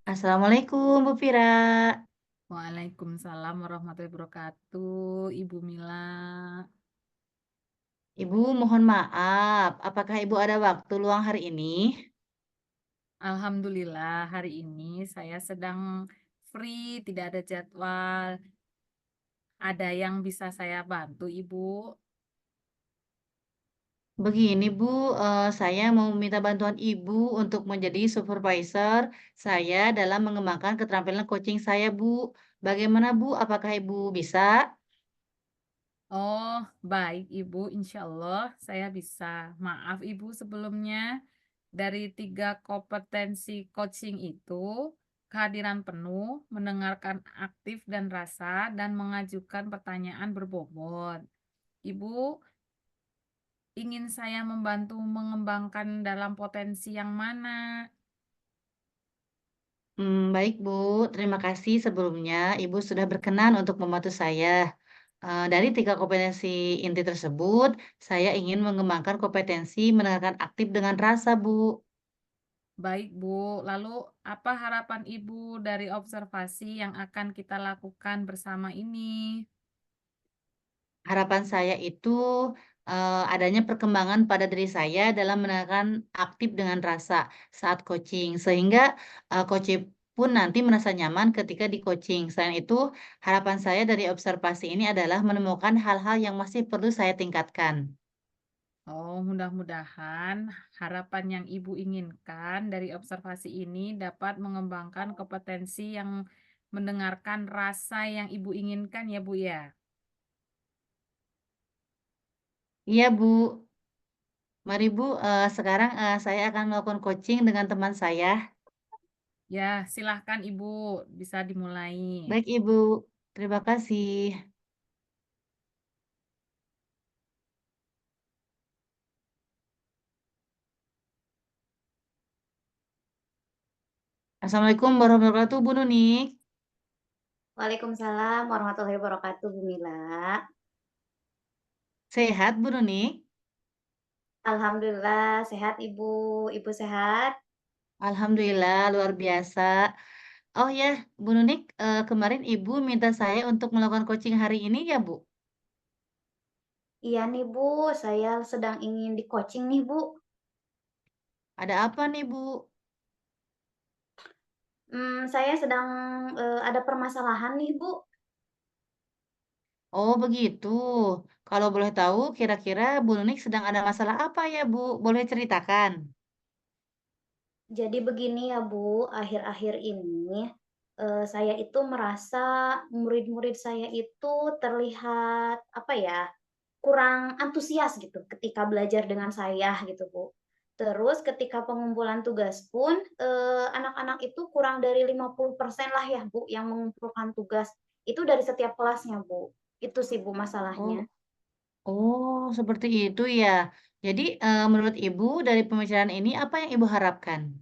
Assalamualaikum Bu Vira. Waalaikumsalam warahmatullahi wabarakatuh, Ibu Mila. Ibu mohon maaf, apakah Ibu ada waktu luang hari ini? Alhamdulillah hari ini saya sedang free, tidak ada jadwal. Ada yang bisa saya bantu, Ibu? Begini Bu, saya mau minta bantuan Ibu untuk menjadi supervisor saya dalam mengembangkan keterampilan coaching saya Bu. Bagaimana Bu, apakah Ibu bisa? Oh, baik Ibu, insya Allah saya bisa. Maaf Ibu sebelumnya, dari 3 kompetensi coaching itu, kehadiran penuh, mendengarkan aktif dan rasa, dan mengajukan pertanyaan berbobot. Ibu ingin saya membantu mengembangkan dalam potensi yang mana? Baik Bu, terima kasih sebelumnya Ibu sudah berkenan untuk membantu saya. Dari 3 kompetensi inti tersebut, saya ingin mengembangkan kompetensi mendengarkan aktif dengan rasa Bu. Baik, Bu. Lalu, apa harapan Ibu dari observasi yang akan kita lakukan bersama ini? Harapan saya itu, adanya perkembangan pada diri saya dalam menekan aktif dengan rasa saat coaching, sehingga, coach pun nanti merasa nyaman ketika di-coaching. Selain itu, harapan saya dari observasi ini adalah menemukan hal-hal yang masih perlu saya tingkatkan. Oh, mudah-mudahan harapan yang Ibu inginkan dari observasi ini dapat mengembangkan kompetensi yang mendengarkan rasa yang Ibu inginkan ya, Bu ya. Iya, Bu. Mari, Bu, sekarang, saya akan melakukan coaching dengan teman saya. Ya, silahkan Ibu, bisa dimulai. Baik, Ibu. Terima kasih. Assalamualaikum warahmatullahi wabarakatuh, Bu Nunik. Waalaikumsalam warahmatullahi wabarakatuh, Bu Mila. Sehat, Bu Nunik? Alhamdulillah sehat Ibu. Ibu sehat? Alhamdulillah luar biasa. Oh ya, Bu Nunik, kemarin Ibu minta saya untuk melakukan coaching hari ini ya, Bu? Iya nih Bu, saya sedang ingin di-coaching nih Bu. Ada apa nih, Bu? Saya sedang, ada permasalahan nih Bu. Oh begitu. Kalau boleh tahu kira-kira Bu Nunik sedang ada masalah apa ya, Bu? Boleh ceritakan? Jadi begini ya Bu, akhir-akhir ini, saya itu merasa murid-murid saya itu terlihat, apa ya, kurang antusias gitu ketika belajar dengan saya gitu, Bu. Terus ketika pengumpulan tugas pun, anak-anak itu kurang dari 50% lah ya, Bu, yang mengumpulkan tugas. Itu dari setiap kelasnya, Bu. Itu sih, Bu, Oh, masalahnya. oh seperti itu ya. Jadi, menurut Ibu dari pembicaraan ini apa yang Ibu harapkan?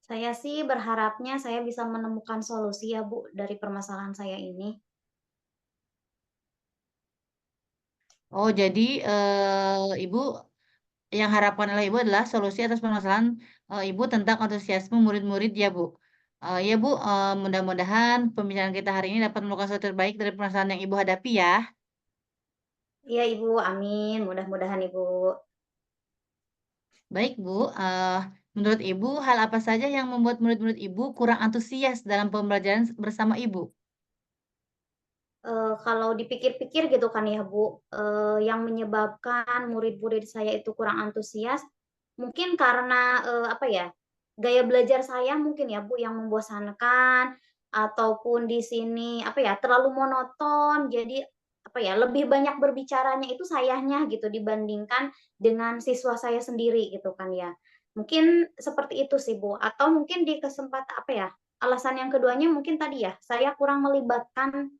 Saya sih berharapnya saya bisa menemukan solusi ya, Bu, dari permasalahan saya ini. Oh jadi, Ibu yang harapan oleh Ibu adalah solusi atas permasalahan, Ibu tentang antusiasme murid-murid ya, Bu? Ya, Bu, mudah-mudahan pembicaraan kita hari ini dapat menemukan solusi terbaik dari permasalahan yang Ibu hadapi ya. Iya, Ibu, amin, mudah-mudahan, Ibu. Baik, Bu, menurut Ibu hal apa saja yang membuat murid-murid Ibu kurang antusias dalam pembelajaran bersama Ibu? Kalau dipikir-pikir gitu kan ya, Bu, yang menyebabkan murid-murid saya itu kurang antusias, mungkin karena, apa ya, gaya belajar saya mungkin ya, Bu, yang membosankan, ataupun di sini, apa ya, terlalu monoton. Jadi, apa ya, lebih banyak berbicaranya itu sayanya gitu dibandingkan dengan siswa saya sendiri gitu kan ya. Mungkin seperti itu sih, Bu, atau mungkin di apa ya, alasan yang keduanya mungkin tadi ya, saya kurang melibatkan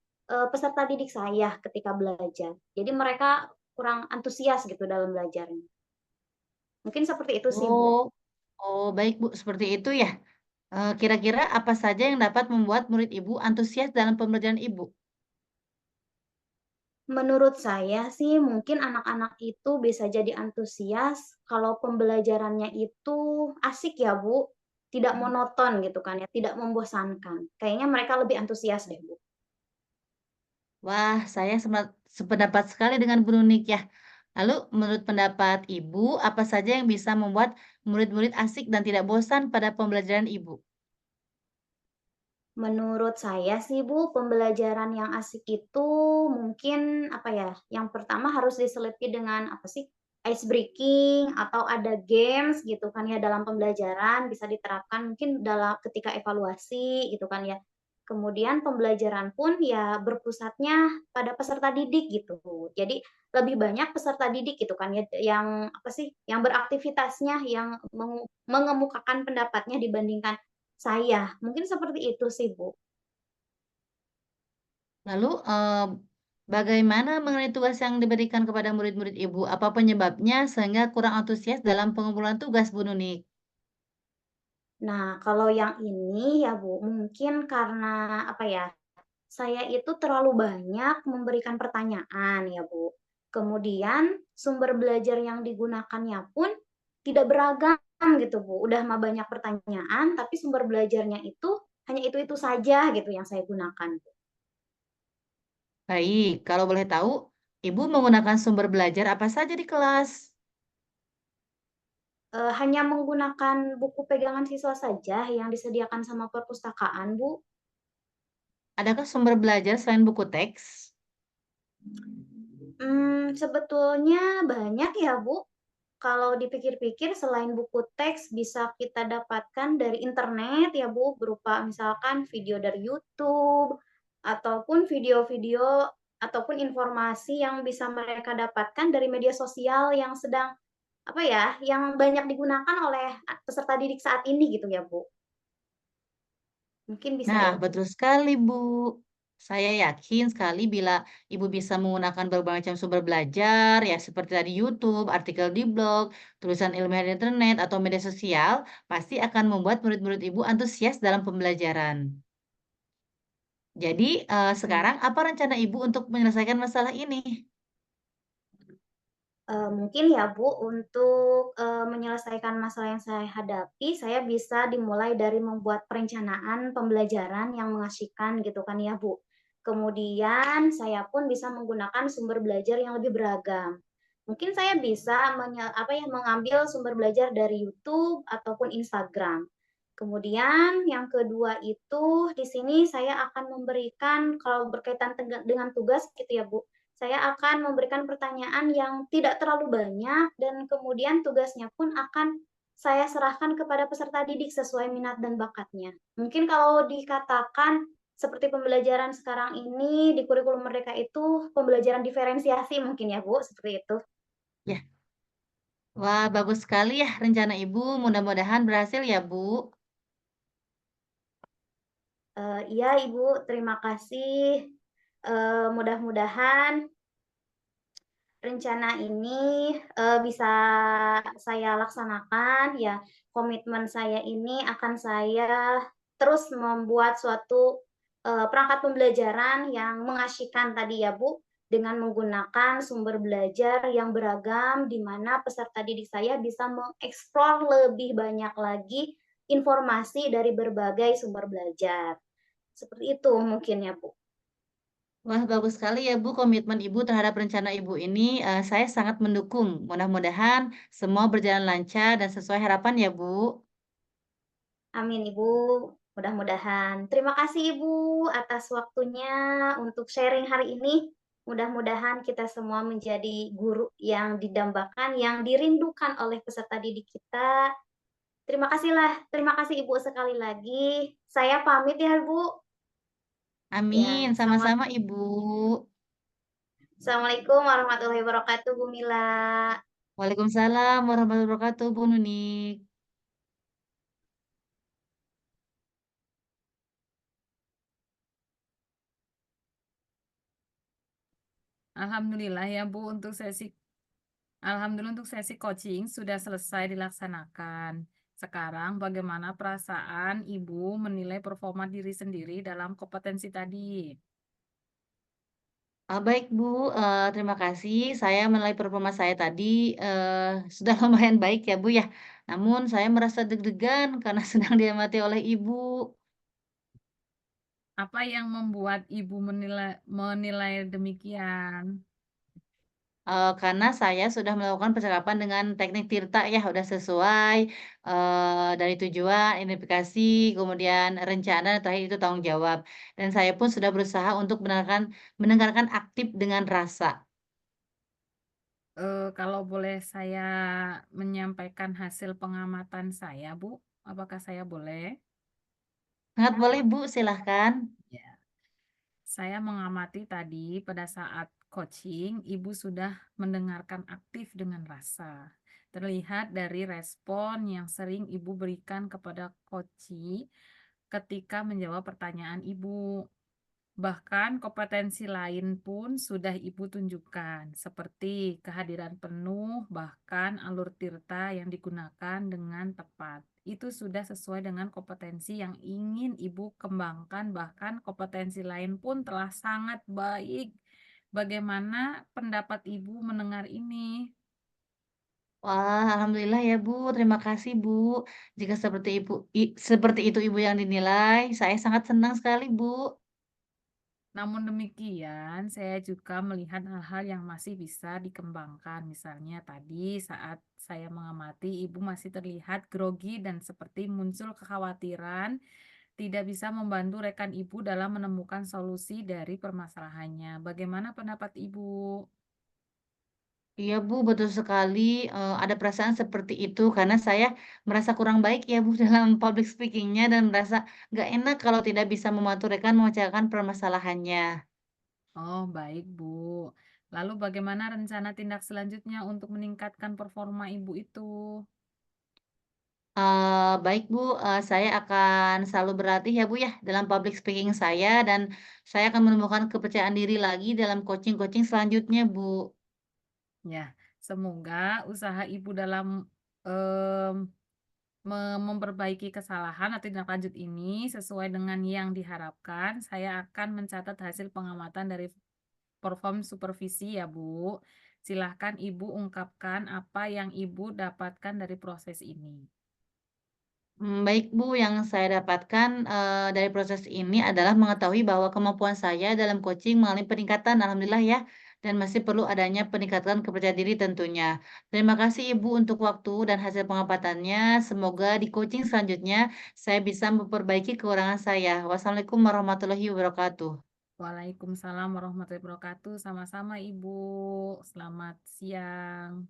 peserta didik saya ketika belajar. Jadi mereka kurang antusias gitu dalam belajarnya. Mungkin seperti itu sih, Bu. Oh, oh baik, Bu, seperti itu ya. Kira-kira apa saja yang dapat membuat murid Ibu antusias dalam pembelajaran Ibu? Menurut saya sih mungkin anak-anak itu bisa jadi antusias kalau pembelajarannya itu asik ya, Bu. tidak monoton gitu kan ya, tidak membosankan. Kayaknya mereka lebih antusias deh, Bu. Wah, saya sependapat sekali dengan Bu Nunik ya. Lalu, menurut pendapat Ibu, apa saja yang bisa membuat murid-murid asik dan tidak bosan pada pembelajaran Ibu? Menurut saya sih, Bu, pembelajaran yang asik itu mungkin, apa ya, yang pertama harus diselipi dengan, apa sih, ice breaking atau ada games gitu kan ya dalam pembelajaran bisa diterapkan mungkin dalam ketika evaluasi gitu kan ya. Kemudian pembelajaran pun ya berpusatnya pada peserta didik gitu. Jadi lebih banyak peserta didik gitu kan ya yang, apa sih, yang beraktivitasnya, yang mengemukakan pendapatnya dibandingkan saya, mungkin seperti itu sih, Bu. Lalu, bagaimana mengenai tugas yang diberikan kepada murid-murid Ibu? Apa penyebabnya sehingga kurang antusias dalam pengumpulan tugas, Bu Nunik? Nah, kalau yang ini ya, Bu, mungkin karena apa ya, saya itu terlalu banyak memberikan pertanyaan ya, Bu. Kemudian sumber belajar yang digunakannya pun tidak beragam gitu, Bu. Udah mah banyak pertanyaan, tapi sumber belajarnya itu hanya itu-itu saja gitu yang saya gunakan. Baik, kalau boleh tahu, Ibu menggunakan sumber belajar apa saja di kelas? Hanya menggunakan buku pegangan siswa saja yang disediakan sama perpustakaan, Bu. Adakah sumber belajar selain buku teks? Sebetulnya banyak ya, Bu. Kalau dipikir-pikir selain buku teks bisa kita dapatkan dari internet ya, Bu, berupa misalkan video dari YouTube, ataupun video-video ataupun informasi yang bisa mereka dapatkan dari media sosial yang sedang, apa ya, yang banyak digunakan oleh peserta didik saat ini gitu ya, Bu. Mungkin bisa Nah, ya, Bu. betul sekali, Bu. Saya yakin sekali bila Ibu bisa menggunakan berbagai macam sumber belajar, ya seperti tadi YouTube, artikel di blog, tulisan ilmiah di internet, atau media sosial, pasti akan membuat murid-murid Ibu antusias dalam pembelajaran. Jadi, Mmm. sekarang apa rencana Ibu untuk menyelesaikan masalah ini? Mungkin ya, Bu, untuk, menyelesaikan masalah yang saya hadapi, saya bisa dimulai dari membuat perencanaan pembelajaran yang mengasyikkan gitu kan ya, Bu. Kemudian saya pun bisa menggunakan sumber belajar yang lebih beragam. Mungkin saya bisa mengambil sumber belajar dari YouTube ataupun Instagram. Kemudian yang kedua itu, di sini saya akan memberikan kalau berkaitan dengan tugas gitu ya, Bu, saya akan memberikan pertanyaan yang tidak terlalu banyak dan kemudian tugasnya pun akan saya serahkan kepada peserta didik sesuai minat dan bakatnya. Mungkin kalau dikatakan seperti pembelajaran sekarang ini di kurikulum Merdeka itu pembelajaran diferensiasi mungkin ya, Bu, seperti itu. Ya. Wah, bagus sekali ya rencana Ibu, mudah-mudahan berhasil ya, Bu. Iya Ibu, terima kasih. Mudah-mudahan rencana ini, bisa saya laksanakan, ya komitmen saya ini akan saya terus membuat suatu, perangkat pembelajaran yang mengasyikkan tadi ya, Bu, dengan menggunakan sumber belajar yang beragam, di mana peserta didik saya bisa mengeksplor lebih banyak lagi informasi dari berbagai sumber belajar. Seperti itu mungkin ya, Bu. Wah, bagus sekali ya, Bu, komitmen Ibu terhadap rencana Ibu ini, saya sangat mendukung. Mudah-mudahan semua berjalan lancar dan sesuai harapan ya, Bu. Amin Ibu, mudah-mudahan. Terima kasih Ibu atas waktunya untuk sharing hari ini. Mudah-mudahan kita semua menjadi guru yang didambakan, yang dirindukan oleh peserta didik kita. Terima kasih Ibu sekali lagi. Saya pamit ya Bu. Amin, Ya, sama-sama Ibu. Assalamualaikum warahmatullahi wabarakatuh Bu Mila. Waalaikumsalam warahmatullahi wabarakatuh, Bu Nunik. Alhamdulillah ya Bu Alhamdulillah untuk sesi coaching sudah selesai dilaksanakan. Sekarang bagaimana perasaan Ibu menilai performa diri sendiri dalam kompetensi tadi? Baik Bu, terima kasih. Saya menilai performa saya tadi, sudah lumayan baik ya Bu ya. Namun saya merasa deg-degan karena sedang diamati oleh Ibu. Apa yang membuat Ibu menilai demikian? Karena saya sudah melakukan percakapan dengan teknik Tirta ya, udah sesuai, dari tujuan, identifikasi, kemudian rencana, terakhir itu tanggung jawab. Dan saya pun sudah berusaha untuk mendengarkan aktif dengan rasa. Kalau boleh saya menyampaikan hasil pengamatan saya, Bu, apakah saya boleh? Sangat boleh Bu, silahkan. Ya. Saya mengamati tadi pada saat coaching, Ibu sudah mendengarkan aktif dengan rasa. Terlihat dari respon yang sering Ibu berikan kepada coachee ketika menjawab pertanyaan Ibu. Bahkan kompetensi lain pun sudah Ibu tunjukkan, seperti kehadiran penuh, bahkan alur tirta yang digunakan dengan tepat. Itu sudah sesuai dengan kompetensi yang ingin Ibu kembangkan, bahkan kompetensi lain pun telah sangat baik. Bagaimana pendapat Ibu mendengar ini? Wah, alhamdulillah ya Bu, terima kasih Bu. Jika seperti itu Ibu yang dinilai, saya sangat senang sekali Bu. Namun demikian, saya juga melihat hal-hal yang masih bisa dikembangkan. Misalnya tadi saat saya mengamati, ibu masih terlihat grogi dan seperti muncul kekhawatiran tidak bisa membantu rekan ibu dalam menemukan solusi dari permasalahannya. Bagaimana pendapat ibu? Iya Bu, betul sekali, ada perasaan seperti itu karena saya merasa kurang baik ya Bu dalam public speaking-nya dan merasa nggak enak kalau tidak bisa membantu rekan memecahkan permasalahannya. Oh, baik, Bu. Lalu bagaimana rencana tindak selanjutnya untuk meningkatkan performa ibu itu? Baik Bu, saya akan selalu berlatih ya Bu ya dalam public speaking saya dan saya akan menemukan kepercayaan diri lagi dalam coaching-coaching selanjutnya Bu. Ya, semoga usaha ibu dalam em, memperbaiki kesalahan atau tindak lanjut ini sesuai dengan yang diharapkan. Saya akan mencatat hasil pengamatan dari perform supervisi ya, Bu. Silahkan Ibu ungkapkan apa yang Ibu dapatkan dari proses ini. Baik Bu, yang saya dapatkan, dari proses ini adalah mengetahui bahwa kemampuan saya dalam coaching mengalami peningkatan, alhamdulillah ya, dan masih perlu adanya peningkatan kepercayaan diri tentunya. Terima kasih Ibu untuk waktu dan hasil pengapatannya. Semoga di coaching selanjutnya saya bisa memperbaiki kekurangan saya. Wassalamualaikum warahmatullahi wabarakatuh. Waalaikumsalam warahmatullahi wabarakatuh. Sama-sama Ibu. Selamat siang.